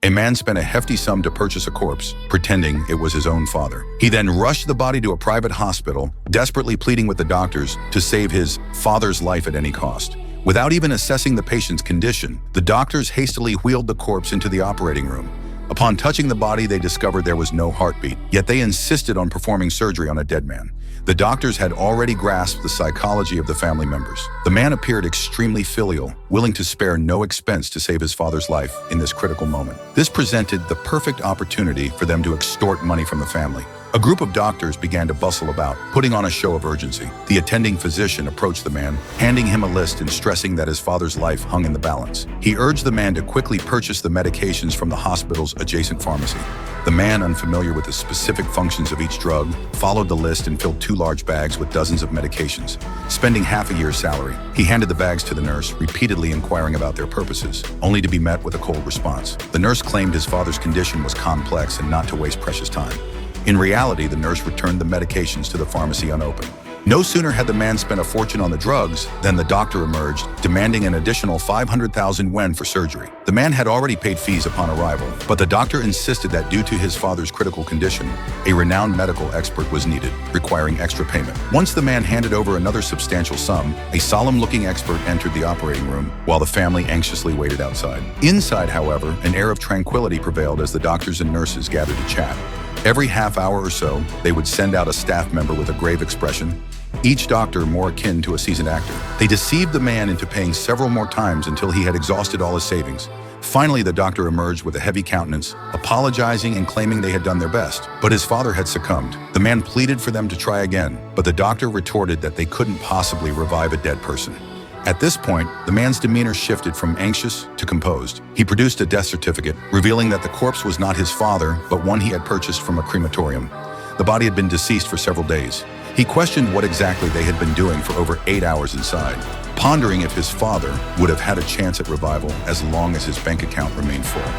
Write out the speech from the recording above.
A man spent a hefty sum to purchase a corpse, pretending it was his own father. He then rushed the body to a private hospital, desperately pleading with the doctors to save his father's life at any cost. Without even assessing the patient's condition, the doctors hastily wheeled the corpse into the operating room. Upon touching the body, they discovered there was no heartbeat, yet they insisted on performing surgery on a dead man. The doctors had already grasped the psychology of the family members. The man appeared extremely filial, willing to spare no expense to save his father's life in this critical moment. This presented the perfect opportunity for them to extort money from the family. A group of doctors began to bustle about, putting on a show of urgency. The attending physician approached the man, handing him a list and stressing that his father's life hung in the balance. He urged the man to quickly purchase the medications from the hospital's adjacent pharmacy. The man, unfamiliar with the specific functions of each drug, followed the list and filled 2 large bags with dozens of medications. Spending half a year's salary, he handed the bags to the nurse, repeatedly inquiring about their purposes, only to be met with a cold response. The nurse claimed his father's condition was complex and not to waste precious time. In reality, the nurse returned the medications to the pharmacy unopened. No sooner had the man spent a fortune on the drugs than the doctor emerged, demanding an additional 500,000 yuan for surgery. The man had already paid fees upon arrival, but the doctor insisted that due to his father's critical condition, a renowned medical expert was needed, requiring extra payment. Once the man handed over another substantial sum, a solemn-looking expert entered the operating room, while the family anxiously waited outside. Inside, however, an air of tranquility prevailed as the doctors and nurses gathered to chat. Every half hour or so, they would send out a staff member with a grave expression, each doctor more akin to a seasoned actor. They deceived the man into paying several more times until he had exhausted all his savings. Finally, the doctor emerged with a heavy countenance, apologizing and claiming they had done their best. But his father had succumbed. The man pleaded for them to try again, but the doctor retorted that they couldn't possibly revive a dead person. At this point, the man's demeanor shifted from anxious to composed. He produced a death certificate, revealing that the corpse was not his father, but one he had purchased from a crematorium. The body had been deceased for several days. He questioned what exactly they had been doing for over 8 hours inside, pondering if his father would have had a chance at revival as long as his bank account remained full.